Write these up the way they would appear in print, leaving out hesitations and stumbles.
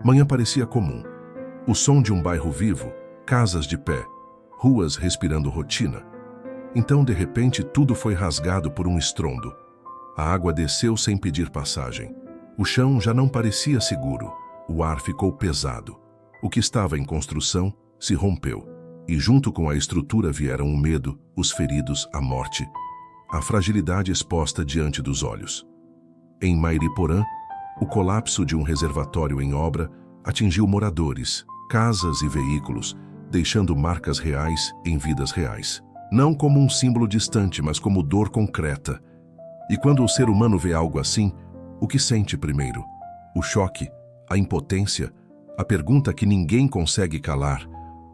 Manhã parecia comum. O som de um bairro vivo, casas de pé, ruas respirando rotina. Então, de repente, tudo foi rasgado por um estrondo. A água desceu sem pedir passagem. O chão já não parecia seguro. O ar ficou pesado. O que estava em construção se rompeu. E junto com a estrutura vieram o medo, os feridos, a morte, a fragilidade exposta diante dos olhos. Em Mairiporã, o colapso de um reservatório em obra atingiu moradores, casas e veículos, deixando marcas reais em vidas reais. Não como um símbolo distante, mas como dor concreta. E quando o ser humano vê algo assim, o que sente primeiro? O choque, a impotência, a pergunta que ninguém consegue calar: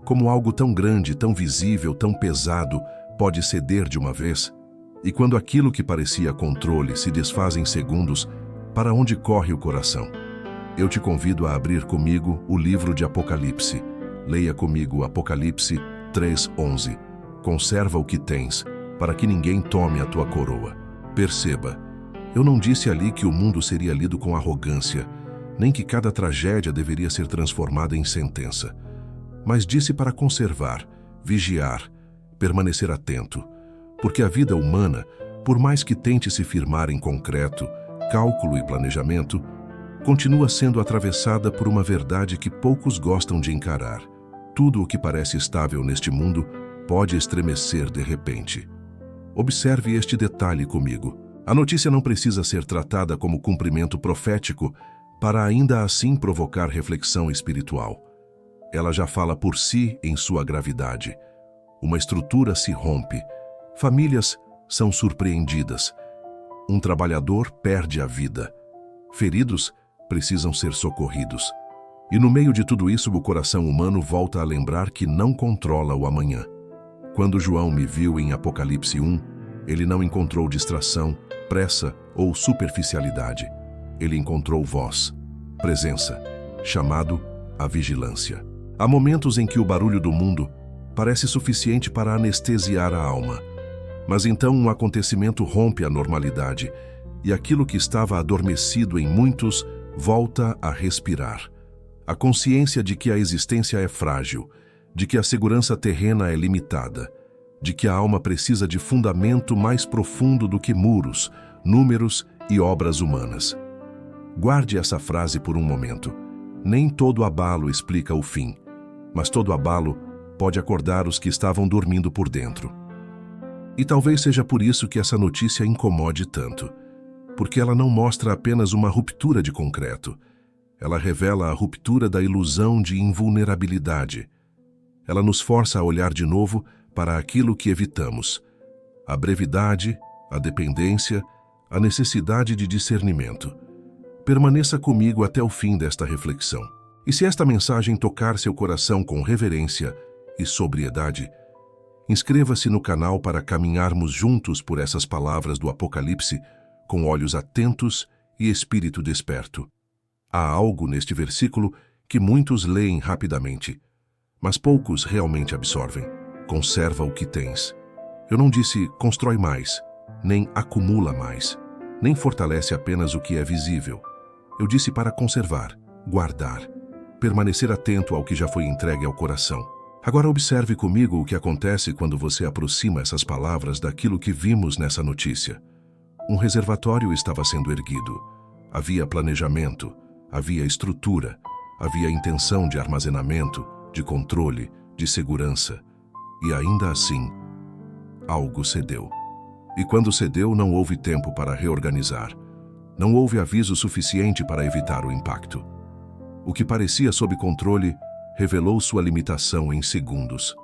como algo tão grande, tão visível, tão pesado pode ceder de uma vez? E quando aquilo que parecia controle se desfaz em segundos, para onde corre o coração? Eu te convido a abrir comigo o livro de Apocalipse. Leia comigo Apocalipse 3:11. Conserva o que tens, para que ninguém tome a tua coroa. Perceba, eu não disse ali que o mundo seria lido com arrogância, nem que cada tragédia deveria ser transformada em sentença. Mas disse para conservar, vigiar, permanecer atento. Porque a vida humana, por mais que tente se firmar em concreto, cálculo e planejamento, continua sendo atravessada por uma verdade que poucos gostam de encarar. Tudo o que parece estável neste mundo pode estremecer de repente. Observe este detalhe comigo. A notícia não precisa ser tratada como cumprimento profético para ainda assim provocar reflexão espiritual. Ela já fala por si em sua gravidade. Uma estrutura se rompe. Famílias são surpreendidas. Um trabalhador perde a vida. Feridos precisam ser socorridos. E no meio de tudo isso, o coração humano volta a lembrar que não controla o amanhã. Quando João me viu em Apocalipse 1, ele não encontrou distração, pressa ou superficialidade. Ele encontrou voz, presença, chamado à vigilância. Há momentos em que o barulho do mundo parece suficiente para anestesiar a alma. Mas então um acontecimento rompe a normalidade e aquilo que estava adormecido em muitos volta a respirar. A consciência de que a existência é frágil, de que a segurança terrena é limitada, de que a alma precisa de fundamento mais profundo do que muros, números e obras humanas. Guarde essa frase por um momento. Nem todo abalo explica o fim, mas todo abalo pode acordar os que estavam dormindo por dentro. E talvez seja por isso que essa notícia incomode tanto, porque ela não mostra apenas uma ruptura de concreto. Ela revela a ruptura da ilusão de invulnerabilidade. Ela nos força a olhar de novo para aquilo que evitamos: a brevidade, a dependência, a necessidade de discernimento. Permaneça comigo até o fim desta reflexão. E se esta mensagem tocar seu coração com reverência e sobriedade, inscreva-se no canal para caminharmos juntos por essas palavras do Apocalipse com olhos atentos e espírito desperto. Há algo neste versículo que muitos leem rapidamente, mas poucos realmente absorvem. Conserva o que tens. Eu não disse constrói mais, nem acumula mais, nem fortalece apenas o que é visível. Eu disse para conservar, guardar, permanecer atento ao que já foi entregue ao coração. Agora observe comigo o que acontece quando você aproxima essas palavras daquilo que vimos nessa notícia. Um reservatório estava sendo erguido. Havia planejamento, havia estrutura, havia intenção de armazenamento, de controle, de segurança. E ainda assim, algo cedeu. E quando cedeu, não houve tempo para reorganizar. Não houve aviso suficiente para evitar o impacto. O que parecia sob controle revelou sua limitação em segundos.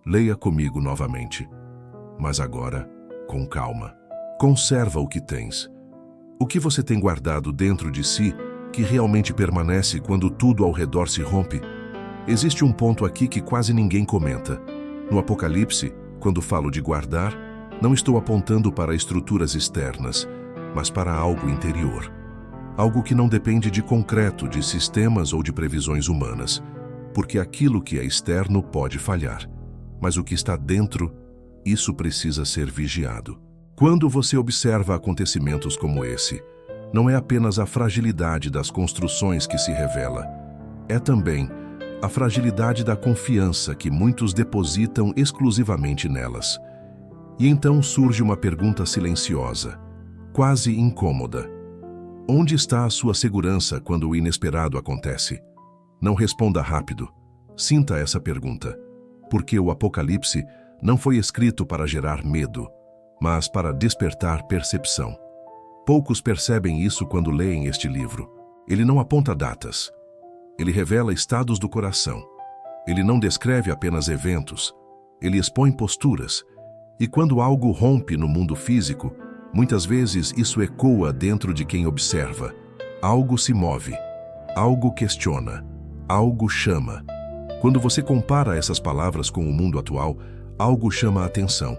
Leia comigo novamente, mas agora com calma. Conserva o que tens. O que você tem guardado dentro de si que realmente permanece quando tudo ao redor se rompe? Existe um ponto aqui que quase ninguém comenta. No Apocalipse, quando falo de guardar, não estou apontando para estruturas externas, mas para algo interior. Algo que não depende de concreto, de sistemas ou de previsões humanas, porque aquilo que é externo pode falhar, mas o que está dentro, isso precisa ser vigiado. Quando você observa acontecimentos como esse, não é apenas a fragilidade das construções que se revela, é também a fragilidade da confiança que muitos depositam exclusivamente nelas. E então surge uma pergunta silenciosa, quase incômoda. Onde está a sua segurança quando o inesperado acontece? Não responda rápido. Sinta essa pergunta, porque o Apocalipse não foi escrito para gerar medo, mas para despertar percepção. Poucos percebem isso quando leem este livro. Ele não aponta datas. Ele revela estados do coração. Ele não descreve apenas eventos. Ele expõe posturas. E quando algo rompe no mundo físico, muitas vezes isso ecoa dentro de quem observa. Algo se move. Algo questiona. Algo chama. Quando você compara essas palavras com o mundo atual, algo chama a atenção.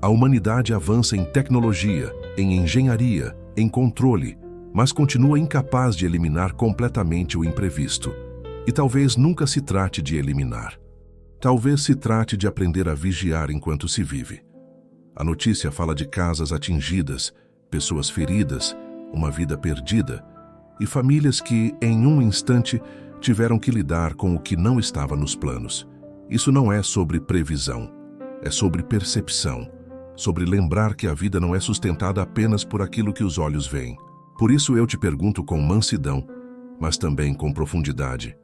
A humanidade avança em tecnologia, em engenharia, em controle, mas continua incapaz de eliminar completamente o imprevisto. E talvez nunca se trate de eliminar. Talvez se trate de aprender a vigiar enquanto se vive. A notícia fala de casas atingidas, pessoas feridas, uma vida perdida e famílias que, em um instante, tiveram que lidar com o que não estava nos planos. Isso não é sobre previsão, é sobre percepção, sobre lembrar que a vida não é sustentada apenas por aquilo que os olhos veem. Por isso eu te pergunto com mansidão, mas também com profundidade.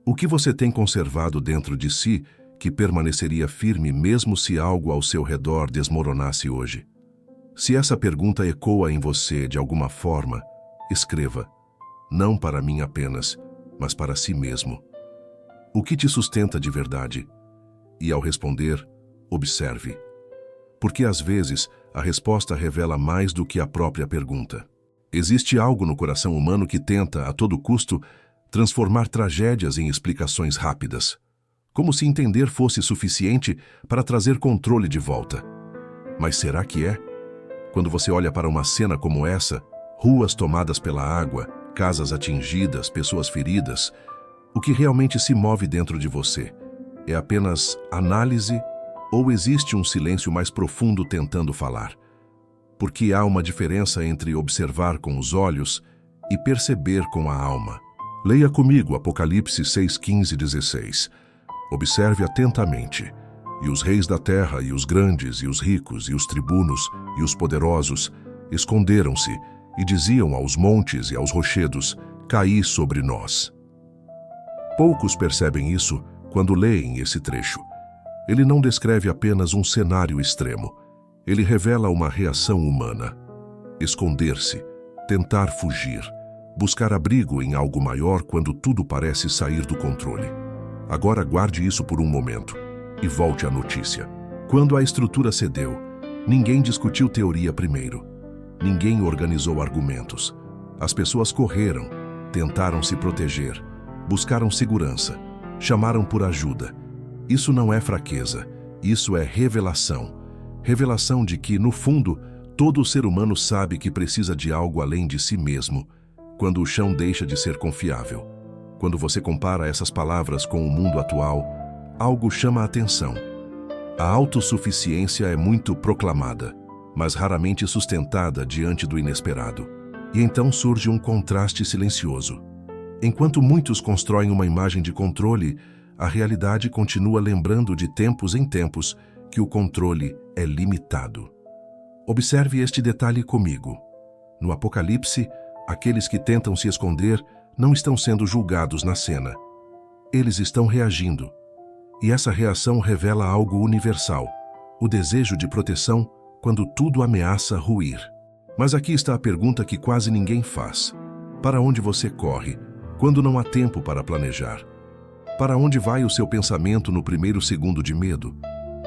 O que você tem conservado dentro de si que permaneceria firme mesmo se algo ao seu redor desmoronasse hoje? Se essa pergunta ecoa em você de alguma forma, escreva, não para mim apenas, mas para si mesmo. O que te sustenta de verdade? E ao responder, observe. Porque às vezes a resposta revela mais do que a própria pergunta. Existe algo no coração humano que tenta, a todo custo, transformar tragédias em explicações rápidas, como se entender fosse suficiente para trazer controle de volta. Mas será que é? Quando você olha para uma cena como essa, ruas tomadas pela água, casas atingidas, pessoas feridas, o que realmente se move dentro de você? É apenas análise ou existe um silêncio mais profundo tentando falar? Porque há uma diferença entre observar com os olhos e perceber com a alma. Leia comigo Apocalipse 6, 15 e 16. Observe atentamente. E os reis da terra, e os grandes, e os ricos, e os tribunos, e os poderosos, esconderam-se e diziam aos montes e aos rochedos, caí sobre nós. Poucos percebem isso quando leem esse trecho. Ele não descreve apenas um cenário extremo. Ele revela uma reação humana. Esconder-se, tentar fugir, buscar abrigo em algo maior quando tudo parece sair do controle. Agora guarde isso por um momento e volte à notícia. Quando a estrutura cedeu, ninguém discutiu teoria primeiro. Ninguém organizou argumentos. As pessoas correram, tentaram se proteger, buscaram segurança, chamaram por ajuda. Isso não é fraqueza, isso é revelação. Revelação de que, no fundo, todo ser humano sabe que precisa de algo além de si mesmo, quando o chão deixa de ser confiável. Quando você compara essas palavras com o mundo atual, algo chama a atenção. A autossuficiência é muito proclamada, mas raramente sustentada diante do inesperado. E então surge um contraste silencioso. Enquanto muitos constroem uma imagem de controle, a realidade continua lembrando de tempos em tempos que o controle é limitado. Observe este detalhe comigo. No Apocalipse, aqueles que tentam se esconder não estão sendo julgados na cena. Eles estão reagindo. E essa reação revela algo universal, o desejo de proteção quando tudo ameaça ruir. Mas aqui está a pergunta que quase ninguém faz. Para onde você corre, quando não há tempo para planejar? Para onde vai o seu pensamento no primeiro segundo de medo?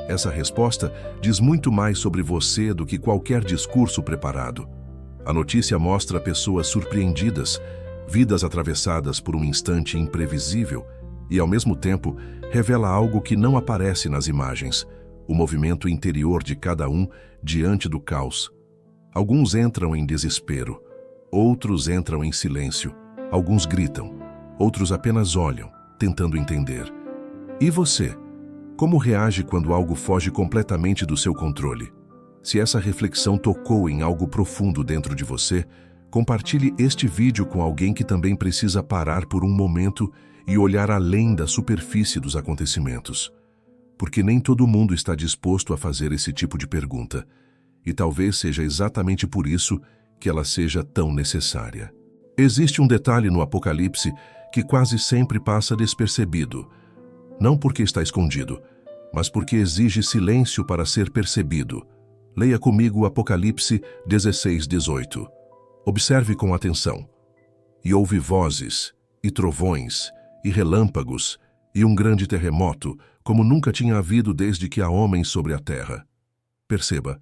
Essa resposta diz muito mais sobre você do que qualquer discurso preparado. A notícia mostra pessoas surpreendidas, vidas atravessadas por um instante imprevisível e, ao mesmo tempo, revela algo que não aparece nas imagens, o movimento interior de cada um diante do caos. Alguns entram em desespero, outros entram em silêncio, alguns gritam, outros apenas olham, tentando entender. E você? Como reage quando algo foge completamente do seu controle? Se essa reflexão tocou em algo profundo dentro de você, Compartilhe este vídeo com alguém que também precisa parar por um momento e olhar além da superfície dos acontecimentos. Porque nem todo mundo está disposto a fazer esse tipo de pergunta. E talvez seja exatamente por isso que ela seja tão necessária. Existe um detalhe no Apocalipse que quase sempre passa despercebido. Não porque está escondido, mas porque exige silêncio para ser percebido. Leia comigo o Apocalipse 16:18. Observe com atenção. E houve vozes, e trovões, e relâmpagos, e um grande terremoto, como nunca tinha havido desde que há homens sobre a terra. Perceba,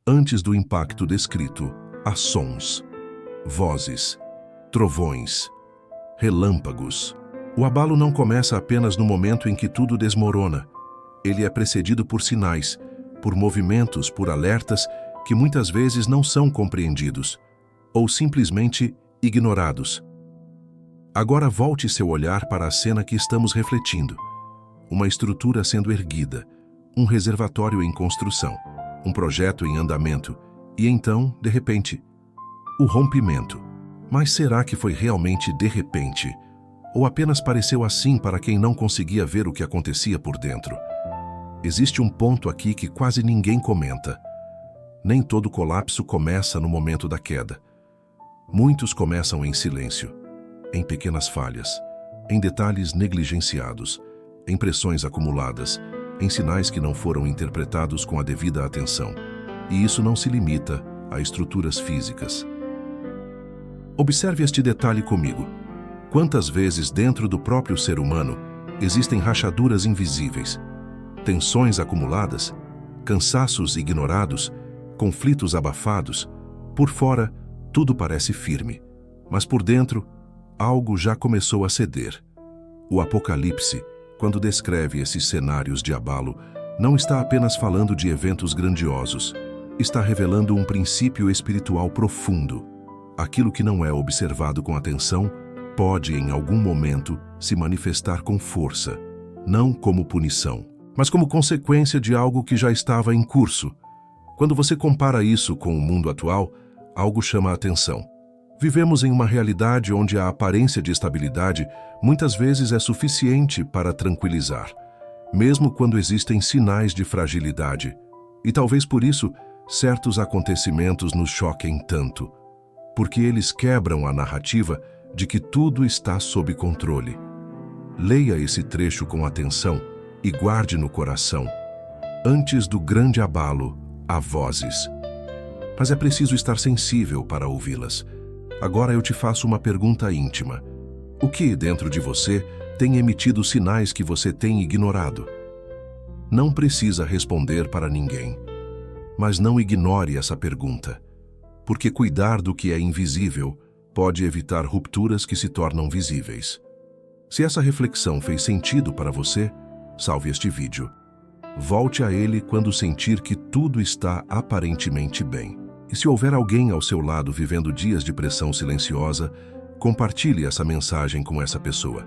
antes do impacto descrito, há sons, vozes, trovões, relâmpagos. O abalo não começa apenas no momento em que tudo desmorona. Ele é precedido por sinais, por movimentos, por alertas que muitas vezes não são compreendidos ou simplesmente ignorados. Agora volte seu olhar para a cena que estamos refletindo. Uma estrutura sendo erguida, um reservatório em construção, um projeto em andamento e então, de repente, o rompimento. Mas será que foi realmente de repente? Ou apenas pareceu assim para quem não conseguia ver o que acontecia por dentro? Existe um ponto aqui que quase ninguém comenta. Nem todo colapso começa no momento da queda. Muitos começam em silêncio, em pequenas falhas, em detalhes negligenciados, em pressões acumuladas, em sinais que não foram interpretados com a devida atenção. E isso não se limita a estruturas físicas. Observe este detalhe comigo. Quantas vezes dentro do próprio ser humano existem rachaduras invisíveis, tensões acumuladas, cansaços ignorados, conflitos abafados. Por fora, tudo parece firme, mas por dentro, algo já começou a ceder. O Apocalipse, quando descreve esses cenários de abalo, não está apenas falando de eventos grandiosos, está revelando um princípio espiritual profundo. Aquilo que não é observado com atenção pode, em algum momento, se manifestar com força, não como punição, mas como consequência de algo que já estava em curso. Quando você compara isso com o mundo atual, algo chama a atenção. Vivemos em uma realidade onde a aparência de estabilidade muitas vezes é suficiente para tranquilizar, mesmo quando existem sinais de fragilidade. E talvez por isso, certos acontecimentos nos choquem tanto, porque eles quebram a narrativa de que tudo está sob controle. Leia esse trecho com atenção e guarde no coração. Antes do grande abalo, há vozes. Mas é preciso estar sensível para ouvi-las. Agora eu te faço uma pergunta íntima. O que, dentro de você, tem emitido sinais que você tem ignorado? Não precisa responder para ninguém. Mas não ignore essa pergunta, porque cuidar do que é invisível pode evitar rupturas que se tornam visíveis. Se essa reflexão fez sentido para você, salve este vídeo. Volte a ele quando sentir que tudo está aparentemente bem. E se houver alguém ao seu lado vivendo dias de pressão silenciosa, compartilhe essa mensagem com essa pessoa.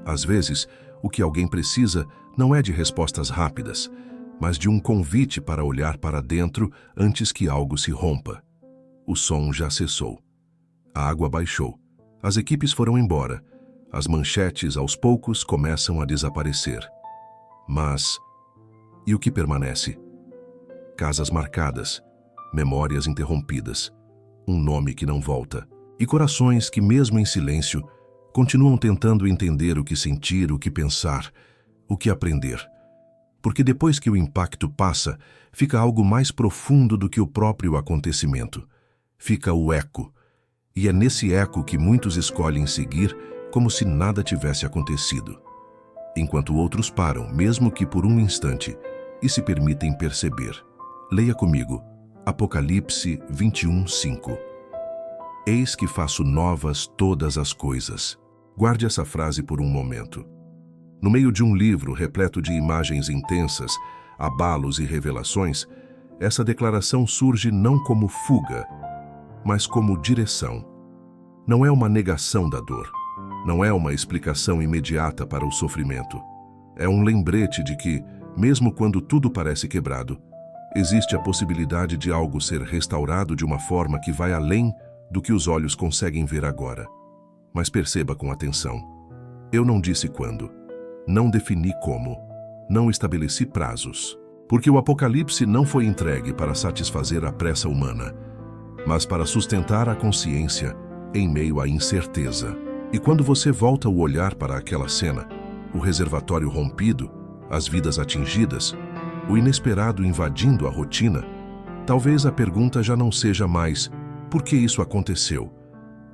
Às vezes, o que alguém precisa não é de respostas rápidas, mas de um convite para olhar para dentro antes que algo se rompa. O som já cessou. A água baixou. As equipes foram embora. As manchetes, aos poucos, começam a desaparecer. Mas, e o que permanece? Casas marcadas, memórias interrompidas, um nome que não volta, e corações que, mesmo em silêncio, continuam tentando entender o que sentir, o que pensar, o que aprender. Porque depois que o impacto passa, fica algo mais profundo do que o próprio acontecimento. Fica o eco. E é nesse eco que muitos escolhem seguir como se nada tivesse acontecido. Enquanto outros param, mesmo que por um instante, e se permitem perceber. Leia comigo, Apocalipse 21:5. Eis que faço novas todas as coisas. Guarde essa frase por um momento. No meio de um livro repleto de imagens intensas, abalos e revelações, essa declaração surge não como fuga, mas como direção. Não é uma negação da dor. Não é uma explicação imediata para o sofrimento. É um lembrete de que, mesmo quando tudo parece quebrado, existe a possibilidade de algo ser restaurado de uma forma que vai além do que os olhos conseguem ver agora. Mas perceba com atenção. Eu não disse quando, não defini como, não estabeleci prazos. Porque o Apocalipse não foi entregue para satisfazer a pressa humana, mas para sustentar a consciência em meio à incerteza. E quando você volta o olhar para aquela cena, o reservatório rompido, as vidas atingidas, o inesperado invadindo a rotina, talvez a pergunta já não seja mais por que isso aconteceu.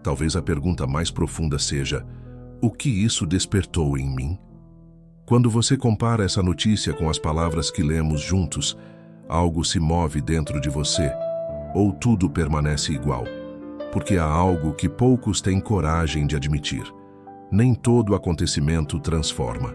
Talvez a pergunta mais profunda seja: o que isso despertou em mim? Quando você compara essa notícia com as palavras que lemos juntos, algo se move dentro de você, ou tudo permanece igual? Porque há algo que poucos têm coragem de admitir. Nem todo acontecimento transforma,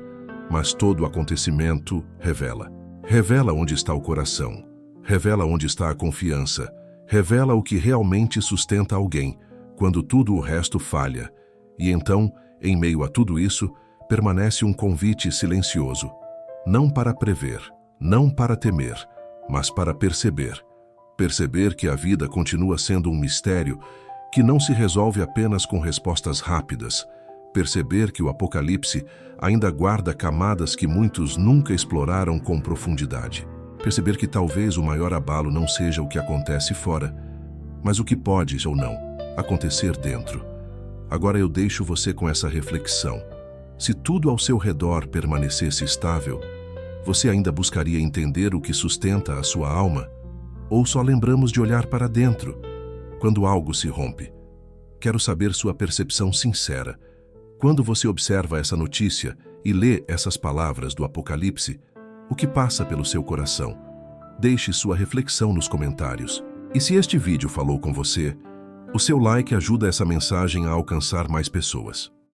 mas todo acontecimento revela. Revela onde está o coração, revela onde está a confiança, revela o que realmente sustenta alguém, quando tudo o resto falha. E então, em meio a tudo isso, permanece um convite silencioso, não para prever, não para temer, mas para perceber. Perceber que a vida continua sendo um mistério que não se resolve apenas com respostas rápidas. Perceber que o Apocalipse ainda guarda camadas que muitos nunca exploraram com profundidade. Perceber que talvez o maior abalo não seja o que acontece fora, mas o que pode ou não acontecer dentro. Agora eu deixo você com essa reflexão. Se tudo ao seu redor permanecesse estável, você ainda buscaria entender o que sustenta a sua alma? Ou só lembramos de olhar para dentro, quando algo se rompe? Quero saber sua percepção sincera. Quando você observa essa notícia e lê essas palavras do Apocalipse, o que passa pelo seu coração? Deixe sua reflexão nos comentários. E se este vídeo falou com você, o seu like ajuda essa mensagem a alcançar mais pessoas.